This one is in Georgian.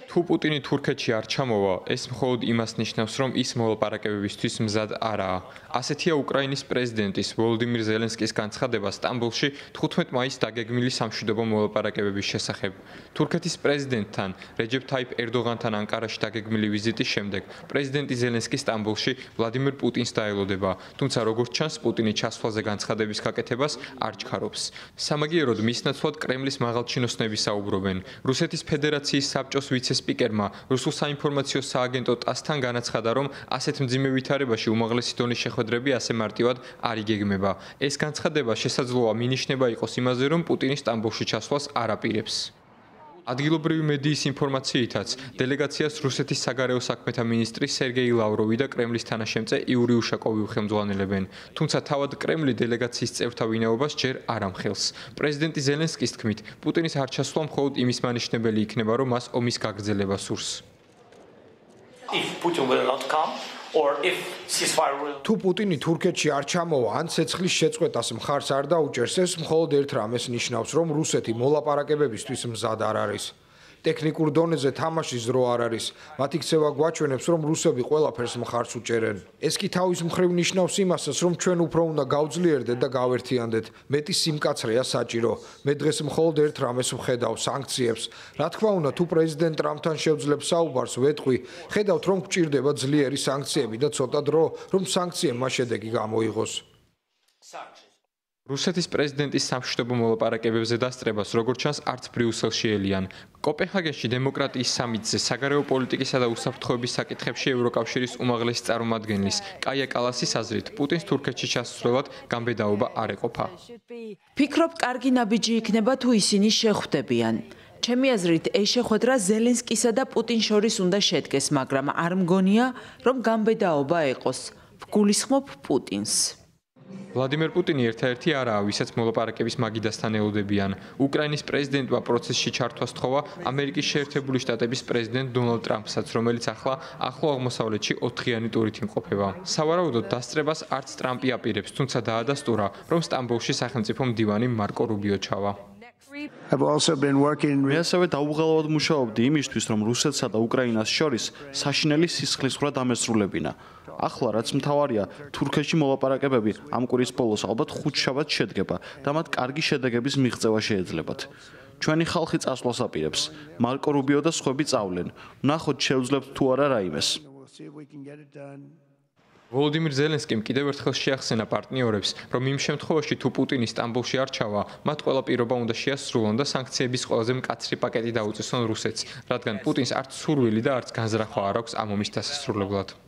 თუ პუტინი თურქეთში არ ჩამოვა, ეს მხოლოდ იმას ნიშნავს, რომ ის მოლაპარაკებებისთვის მზად არაა. ასეთია უკრაინის პრეზიდენტის ვოლოდიმირ ზელენსკის განცხადება სტამბოლში 15 მაისს დაგეგმილი სამშვიდობო მოლაპარაკებების შესახებ. თურქეთის პრეზიდენტთან რეჯეფ თაიფ ერდოღანთან ანკარაში დაგეგმილი ვიზიტის შემდეგ პრეზიდენტი ზელენსკი სტამბოლში ვლადიმირ პუტინს დაელოდება, თუმცა როგორც ჩანს, პუტინი ჩასვლაზე განცხადების გაკეთებას არ ჩქარობს. სამაგიეროდ მის ნაცვლად კრემლის მაღალჩინოსნები საუბრობენ. რუსეთის ფედერაციის საბჭოს ვიცე-სპიკერმა რუსულ საინფორმაციო სააგენტო ტასთან განაცხადა, რომ ასეთ მძიმე ვითარებაში უმაღლესი დონის შეხვედრები ასე მარტივად არ იგეგმება. ეს განცხადება შესაძლოა მინიშნება იყოს იმაზე, რომ პუტინი სტამბოლში ჩასვლას არ აპირებს. ადგილობრივი მედიის ინფორმაციითაც, დელეგაციას რუსეთის საგარეო საქმეთა მინისტრი სერგეი ლავროვი და კრემლის თანაშემწე იური უშაკოვი უხელმძღვანელებენ. თუმცა თავად კრემლი დელეგაციის წევრთა ვინაობას ჯერ არ ამხელს. პრეზიდენტი ზელენსკის თქმით, პუტინის არ ჩასვლა მხოლოდ იმის მანიშნებელი იქნება, რომ მას ომის გაგრძელება სურს. თუ პუტინი თურქეთში არ ჩამოვა, ან ცეცხლის შეწყვეტას მხარს არ დაუჭერს, ეს მხოლოდ ერთ რამეს ნიშნავს, რომ რუსეთი მოლაპარაკებებისთვის მზად არ არის. ტექნიკურ დონეზე თამაშის დრო არ არის. მათი ქცევა გვაჩვენებს, რომ რუსები ყველაფერს მხარს უჭერენ. ეს კი თავის მხრივ ნიშნავს იმასაც, რომ ჩვენ უფრო უნდა გავძლიერდეთ და გავერთიანდეთ. მეტი სიმკაცრეა საჭირო. მე დღეს მხოლოდ ერთ რამეს ვხედავ, სანქციებს. რა თქმა უნდა, თუ პრეზიდენტ ტრამპთან შევძლებ საუბარს, ვეთყვი, ხედავთ, რომ გვჭირდება ძლიერი სანქციები და ცოტა დრო, რომ სანქციებმა შედეგი გამოიღოს. რუსეთის პრეზიდენტის სამშვიდობო მოლაპარაკებებზე დასწრებას, როგორც ჩანს, არც ბრიუსელში ელიან. კოპენჰაგენში დემოკრატიის სამიტზე საგარეო პოლიტიკისა და უსაფრთხოების საკითხებში ევროკავშირის უმაღლესი წარმომადგენლის კაია კალასის აზრით, პუტინს თურქეთში ჩასვლელად გამბედაობა არ ეყოფა. ფიქრობ, კარგი ნაბიჯი იქნება თუ ისინი შეხვდებიან. ჩემი აზრით, ეს შეხვედრა ზელენსკისა და პუტინს შორის უნდა შედგეს, მაგრამ არ მგონია, რომ გამბედაობა ეყოს. ვგულისხმობ პუტინს. ვლადიმერ პუტინი ერთადერთი არაა, ვისაც მოლაპარაკების მაგიდასთან ელოდებიან. უკრაინის პრეზიდენტმა პროცესში ჩართვა სთხოვა ამერიკის შეერთებული შტატების პრეზიდენტ დონალდ ტრამპსაც, რომელიც ახლა ახლო აღმოსავლეთში 4-იანი ტურით იმყოფება. სავარაუდოდ დასწრებას არც ტრამპი აპირებს, თუმცა დაადასტურა, რომ სტამბოლში სახელმწიფო მდივანი მარკო რუბიო ჩავა. მე ასევე დაუღალავად მუშაობდი იმისთვის, რომ რუსეთსა და უკრაინას შორის საშინელი სისხლისღვრა დამესრულებინა. ახლა რაც მთავარია, თურქეთში მოლაპარაკებები ამ კვირის ბოლოს ალბათ ხუთშაბათს შედგება და მათ კარგი შედეგების მიღწევა შეეძლებათ. ჩვენი ხალხი წასვლას აპირებს. მარკო რუბიო და სხვები წავლენ. ვნახოთ, შევძლებთ თუ არა რაიმეს. ვოლოდიმირ ზელენსკიმ კიდევ ერთხელ შეახსენა პარტნიორებს, რომ იმ შემთხვევაში თუ პუტინი სტამბოლში არ ჩავა, მათ ყველა პირობა უნდა შეასრულონ და სანქციების ყველაზე მკაცრი პაკეტი დაუწესონ რუსეთს, რადგან პუტინს არც სურვილი და არც განზრახვა არ აქვს ამ ომის დასასრულებლად.